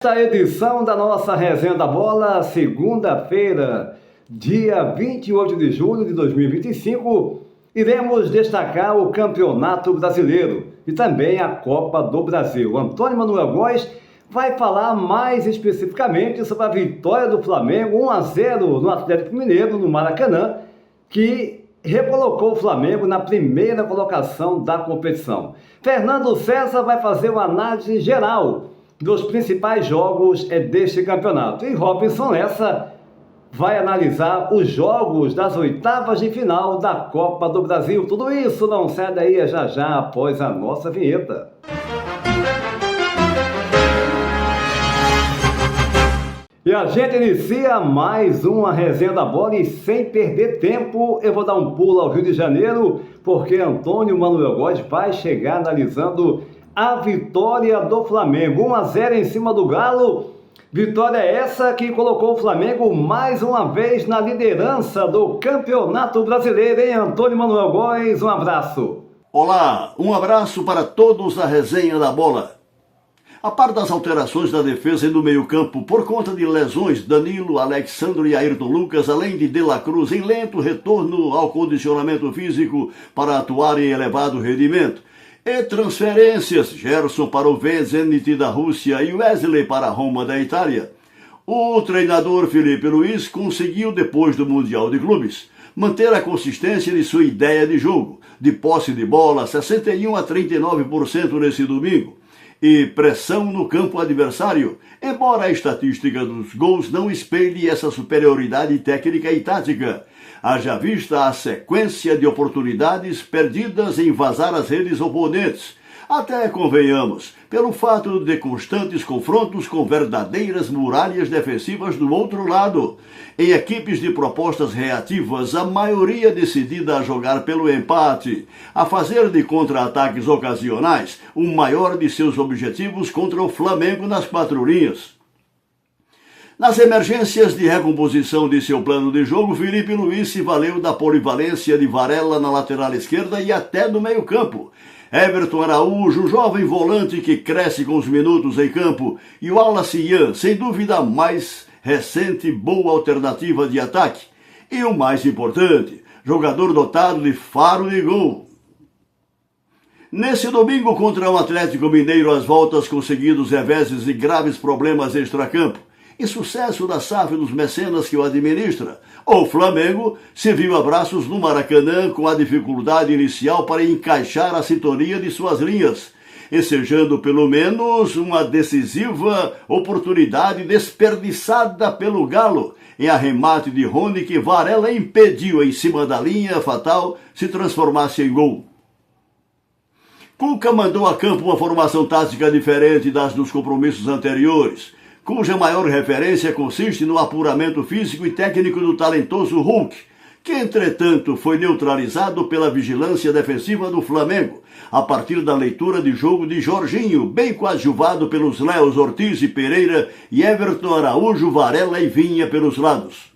Esta edição da nossa Resenha da Bola, segunda-feira, dia 28 de julho de 2025, iremos destacar o Campeonato Brasileiro e também a Copa do Brasil. Antônio Manuel Góes vai falar mais especificamente sobre a vitória do Flamengo 1-0 no Atlético Mineiro, no Maracanã, que recolocou o Flamengo na primeira colocação da competição. Fernando César vai fazer uma análise geral dos principais jogos deste campeonato. E Robinson Lessa vai analisar os jogos das oitavas de final da Copa do Brasil. Tudo isso não sai daí já após a nossa vinheta. E a gente inicia mais uma Resenha da Bola e sem perder tempo eu vou dar um pulo ao Rio de Janeiro, porque Antônio Manuel Góes vai chegar analisando a vitória do Flamengo, 1-0 em cima do Galo. Vitória essa que colocou o Flamengo mais uma vez na liderança do Campeonato Brasileiro, hein, Antônio Manuel Góes? Um abraço. Olá, um abraço para todos da Resenha da Bola. A par das alterações da defesa e do meio-campo por conta de lesões, Danilo, Alexandro e Ayrton Lucas, além de De La Cruz em lento retorno ao condicionamento físico para atuar em elevado rendimento. E transferências, Gerson para o Zenit da Rússia e Wesley para a Roma da Itália. O treinador Felipe Luiz conseguiu, depois do Mundial de Clubes, manter a consistência de sua ideia de jogo, de posse de bola 61 a 39% nesse domingo, e pressão no campo adversário, embora a estatística dos gols não espelhe essa superioridade técnica e tática. Haja vista a sequência de oportunidades perdidas em vazar as redes oponentes. Até convenhamos, pelo fato de constantes confrontos com verdadeiras muralhas defensivas do outro lado. Em equipes de propostas reativas, a maioria decidida a jogar pelo empate, a fazer de contra-ataques ocasionais o maior de seus objetivos contra o Flamengo nas quatro linhas. Nas emergências de recomposição de seu plano de jogo, Felipe Luiz se valeu da polivalência de Varela na lateral esquerda e até no meio-campo. Everton Araújo, jovem volante que cresce com os minutos em campo, e o Wallace Ian, sem dúvida a mais recente boa alternativa de ataque. E o mais importante, jogador dotado de faro de gol. Nesse domingo contra o Atlético Mineiro, as voltas conseguidos reveses e graves problemas extracampo, e sucesso da SAF dos mecenas que o administra, o Flamengo se viu a braços no Maracanã com a dificuldade inicial para encaixar a sintonia de suas linhas, ensejando pelo menos uma decisiva oportunidade desperdiçada pelo Galo, em arremate de Rony que Varela impediu em cima da linha fatal se transformasse em gol. Cuca mandou a campo uma formação tática diferente das dos compromissos anteriores, cuja maior referência consiste no apuramento físico e técnico do talentoso Hulk, que entretanto foi neutralizado pela vigilância defensiva do Flamengo, a partir da leitura de jogo de Jorginho, bem coadjuvado pelos Léos Ortiz e Pereira e Everton Araújo, Varela e Vinha pelos lados.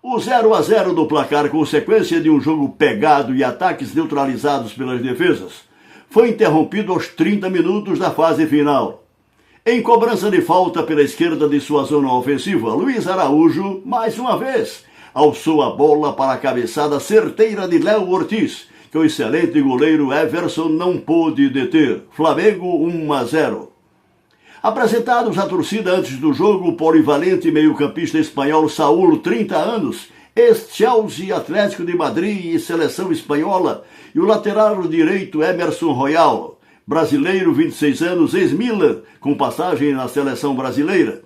O 0-0 do placar, consequência de um jogo pegado e ataques neutralizados pelas defesas, foi interrompido aos 30 minutos da fase final. Em cobrança de falta pela esquerda de sua zona ofensiva, Luiz Araújo, mais uma vez, alçou a bola para a cabeçada certeira de Léo Ortiz, que o excelente goleiro Everson não pôde deter. Flamengo 1-0. Apresentados à torcida antes do jogo, o polivalente meio-campista espanhol Saúl, 30 anos, ex-Chelsea, Atlético de Madrid e seleção espanhola, e o lateral direito Emerson Royal, brasileiro, 26 anos, ex-Milan, com passagem na seleção brasileira.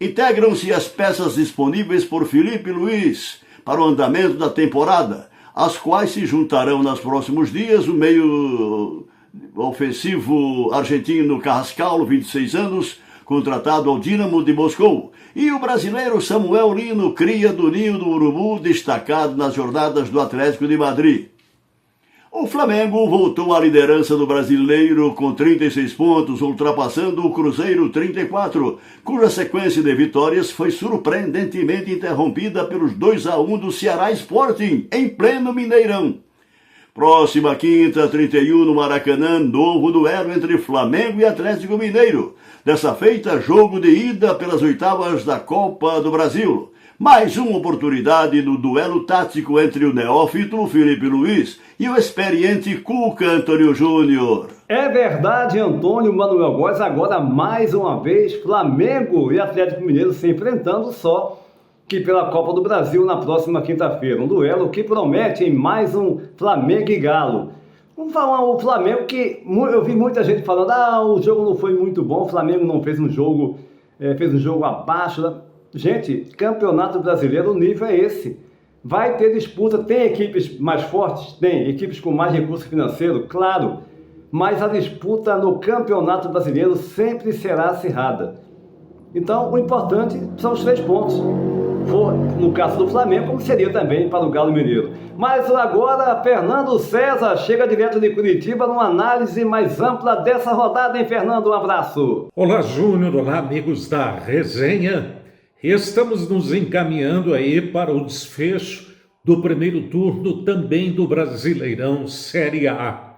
Integram-se as peças disponíveis por Felipe Luiz para o andamento da temporada, às quais se juntarão nos próximos dias o meio ofensivo argentino Carrascal, 26 anos, contratado ao Dínamo de Moscou, e o brasileiro Samuel Lino, cria do Ninho do Urubu, destacado nas jornadas do Atlético de Madrid. O Flamengo voltou à liderança do Brasileiro com 36 pontos, ultrapassando o Cruzeiro 34, cuja sequência de vitórias foi surpreendentemente interrompida pelos 2-1 do Ceará Sporting, em pleno Mineirão. Próxima quinta, 31, no Maracanã, novo duelo entre Flamengo e Atlético Mineiro. Dessa feita, jogo de ida pelas oitavas da Copa do Brasil. Mais uma oportunidade no duelo tático entre o neófito Felipe Luiz e o experiente Cuca Antônio Júnior. É verdade, Antônio Manuel Góes. Agora, mais uma vez, Flamengo e Atlético Mineiro se enfrentando, só que pela Copa do Brasil na próxima quinta-feira. Um duelo que promete em mais um Flamengo e Galo. Vamos falar o Flamengo, que eu vi muita gente falando, o jogo não foi muito bom, o Flamengo não fez um jogo, fez um jogo abaixo. Gente, Campeonato Brasileiro, o nível é esse. Vai ter disputa, tem equipes mais fortes? Tem. Equipes com mais recurso financeiro? Claro. Mas a disputa no Campeonato Brasileiro sempre será acirrada. Então, o importante são os 3 pontos. No caso do Flamengo, como seria também para o Galo Mineiro. Mas agora, Fernando César chega direto de Curitiba numa análise mais ampla dessa rodada, hein, Fernando? Um abraço. Olá, Júnior. Olá, amigos da resenha. Estamos nos encaminhando aí para o desfecho do primeiro turno também do Brasileirão Série A.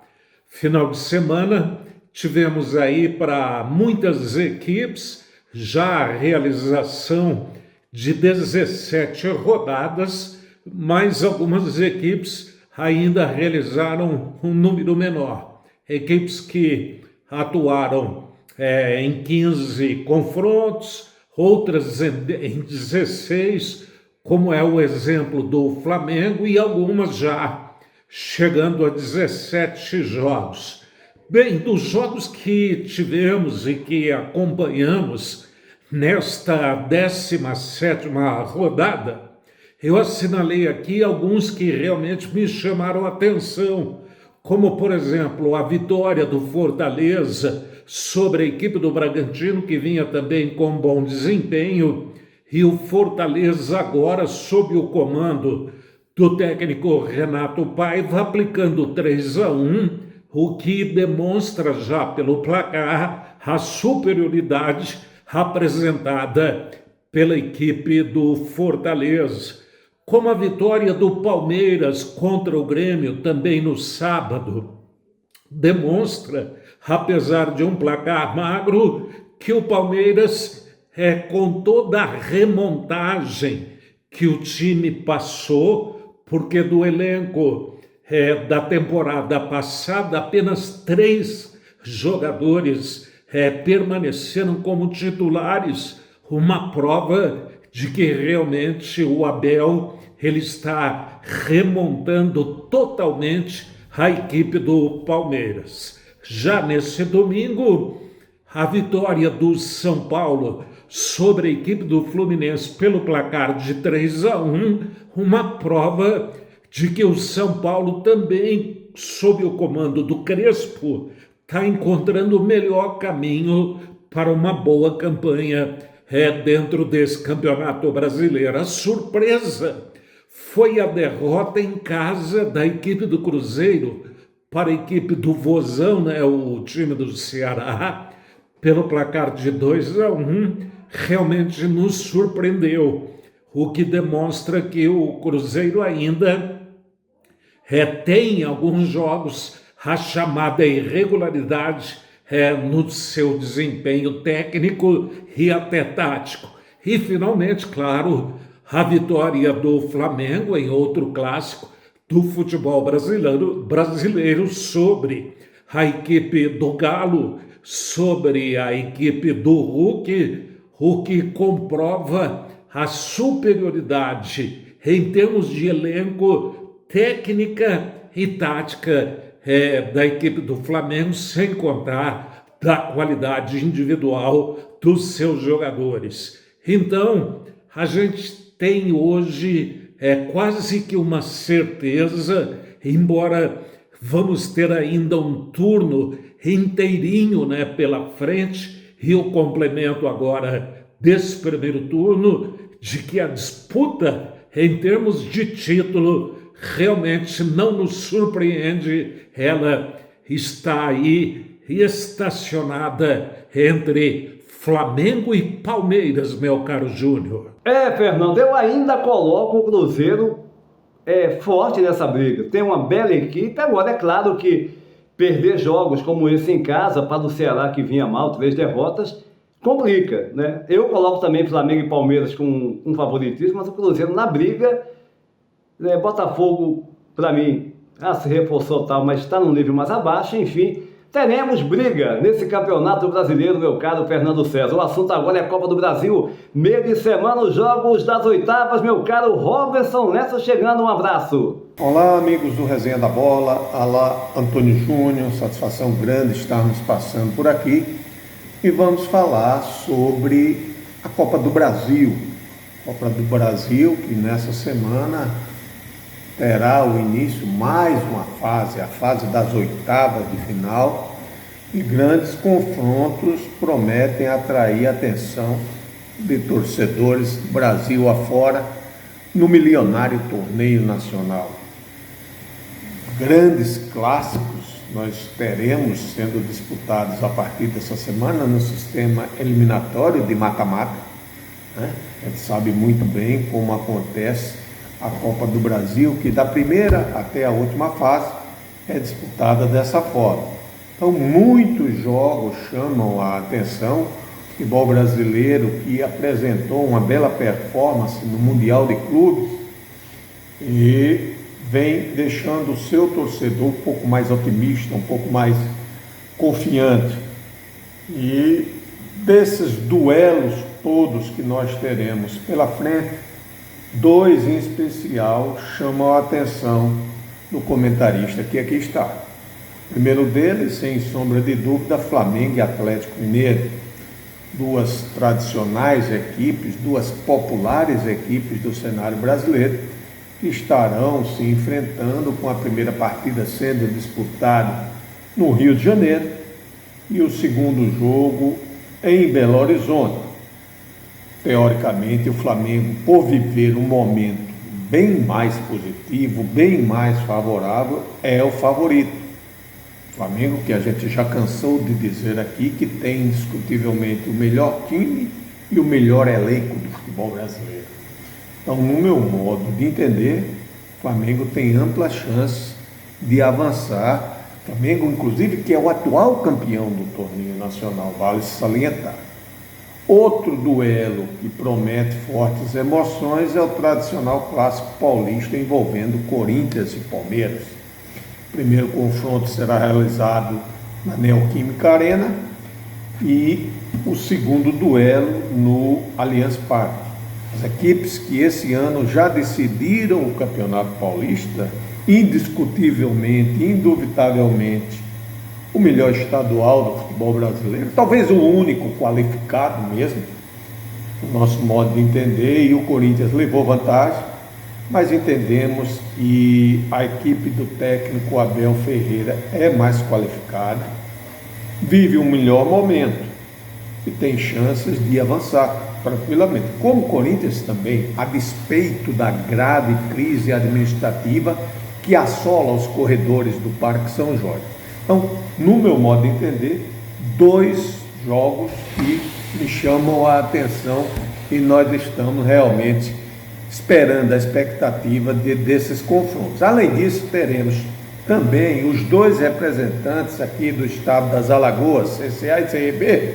Final de semana, tivemos aí para muitas equipes já a realização de 17 rodadas, mas algumas equipes ainda realizaram um número menor. Equipes que atuaram em 15 confrontos, outras em 16, como é o exemplo do Flamengo, e algumas já chegando a 17 jogos. Bem, dos jogos que tivemos e que acompanhamos nesta 17ª rodada, eu assinalei aqui alguns que realmente me chamaram a atenção, como, por exemplo, a vitória do Fortaleza sobre a equipe do Bragantino, que vinha também com bom desempenho, e o Fortaleza agora sob o comando do técnico Renato Paiva, aplicando 3-1, o que demonstra já pelo placar a superioridade apresentada pela equipe do Fortaleza. Como a vitória do Palmeiras contra o Grêmio também no sábado demonstra, apesar de um placar magro, que o Palmeiras, com toda a remontagem que o time passou, porque do elenco da temporada passada, apenas 3 jogadores permaneceram como titulares, uma prova de que realmente o Abel ele está remontando totalmente a equipe do Palmeiras. Já nesse domingo, a vitória do São Paulo sobre a equipe do Fluminense pelo placar de 3-1, uma prova de que o São Paulo também, sob o comando do Crespo, está encontrando o melhor caminho para uma boa campanha dentro desse campeonato brasileiro. A surpresa foi a derrota em casa da equipe do Cruzeiro para a equipe do Vozão, o time do Ceará, pelo placar de 2-1, realmente nos surpreendeu, o que demonstra que o Cruzeiro ainda tem alguns jogos a chamada irregularidade no seu desempenho técnico e até tático. E finalmente, claro, a vitória do Flamengo em outro clássico do futebol brasileiro sobre a equipe do Galo, sobre a equipe do Hulk, o que comprova a superioridade em termos de elenco, técnica e tática da equipe do Flamengo, sem contar da qualidade individual dos seus jogadores. Então, a gente tem hoje quase que uma certeza, embora vamos ter ainda um turno inteirinho pela frente, e o complemento agora desse primeiro turno, de que a disputa em termos de título realmente não nos surpreende, ela está aí estacionada entre Flamengo e Palmeiras, meu caro Júnior. Fernando, eu ainda coloco o Cruzeiro forte nessa briga, tem uma bela equipe. Agora, é claro que perder jogos como esse em casa para o Ceará, que vinha mal, 3 derrotas, complica, né? Eu coloco também Flamengo e Palmeiras com um favoritismo, mas o Cruzeiro na briga, né? Botafogo, para mim, se reforçou tal, mas está num nível mais abaixo. Enfim, teremos briga nesse campeonato brasileiro, meu caro Fernando César. O assunto agora é a Copa do Brasil, meio de semana, os jogos das oitavas, meu caro Robinson Neto chegando, um abraço. Olá, amigos do Resenha da Bola, olá, Antônio Júnior, satisfação grande estarmos passando por aqui e vamos falar sobre a Copa do Brasil. Copa do Brasil que nessa semana terá o início mais uma fase, a fase das oitavas de final, e grandes confrontos prometem atrair a atenção de torcedores do Brasil afora no milionário torneio nacional. Grandes clássicos nós teremos sendo disputados a partir dessa semana no sistema eliminatório de mata-mata, né? A gente sabe muito bem como acontece a Copa do Brasil, que da primeira até a última fase é disputada dessa forma. Então, muitos jogos chamam a atenção. O futebol brasileiro, que apresentou uma bela performance no Mundial de Clubes e vem deixando o seu torcedor um pouco mais otimista, um pouco mais confiante. E desses duelos todos que nós teremos pela frente, 2 em especial chamam a atenção do comentarista que aqui está. O primeiro deles, sem sombra de dúvida, Flamengo e Atlético Mineiro. 2 tradicionais equipes, 2 populares equipes do cenário brasileiro, que estarão se enfrentando, com a primeira partida sendo disputada no Rio de Janeiro e o segundo jogo em Belo Horizonte. Teoricamente, o Flamengo, por viver um momento bem mais positivo, bem mais favorável, é o favorito. O Flamengo, que a gente já cansou de dizer aqui, que tem indiscutivelmente o melhor time e o melhor elenco do futebol brasileiro. Então, no meu modo de entender, o Flamengo tem ampla chance de avançar. O Flamengo, inclusive, que é o atual campeão do torneio nacional, vale salientar. Outro duelo que promete fortes emoções é o tradicional clássico paulista envolvendo Corinthians e Palmeiras. O primeiro confronto será realizado na Neoquímica Arena e o segundo duelo no Allianz Parque. As equipes que esse ano já decidiram o Campeonato Paulista, indiscutivelmente, indubitavelmente, o melhor estadual do futebol brasileiro, talvez o único qualificado mesmo, no nosso modo de entender, e o Corinthians levou vantagem, mas entendemos que a equipe do técnico Abel Ferreira é mais qualificada, vive um melhor momento e tem chances de avançar tranquilamente. Como o Corinthians também, a despeito da grave crise administrativa que assola os corredores do Parque São Jorge. Então, no meu modo de entender, 2 jogos que me chamam a atenção e nós estamos realmente esperando a expectativa desses confrontos. Além disso, teremos também os 2 representantes aqui do estado das Alagoas, CCA e CRB,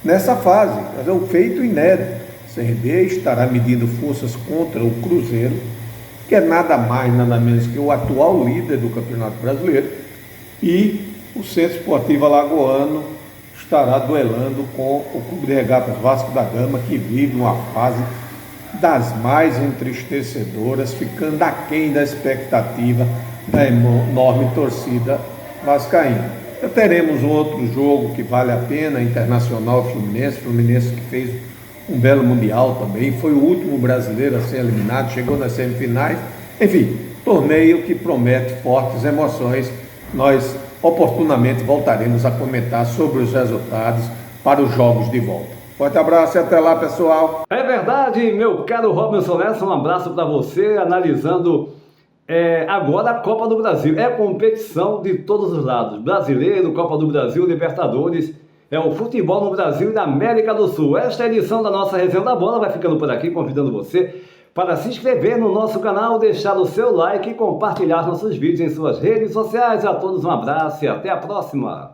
nessa fase, é um feito inédito. O CRB estará medindo forças contra o Cruzeiro, que é nada mais, nada menos que o atual líder do Campeonato Brasileiro, e o Centro Esportivo Alagoano estará duelando com o Clube de Regatas Vasco da Gama, que vive uma fase das mais entristecedoras, ficando aquém da expectativa da enorme torcida vascaína. Teremos um outro jogo que vale a pena, Internacional Fluminense que fez um belo Mundial também, foi o último brasileiro a ser eliminado, chegou nas semifinais. Enfim, torneio que promete fortes emoções. Nós oportunamente voltaremos a comentar sobre os resultados para os jogos de volta. Forte abraço e até lá, pessoal. É verdade, meu caro Robinson Lessa, um abraço para você, analisando agora a Copa do Brasil. É competição de todos os lados, brasileiro, Copa do Brasil, Libertadores, é o futebol no Brasil e na América do Sul. Esta edição da nossa Resenha da Bola vai ficando por aqui, convidando você para se inscrever no nosso canal, deixar o seu like e compartilhar nossos vídeos em suas redes sociais. A todos um abraço e até a próxima!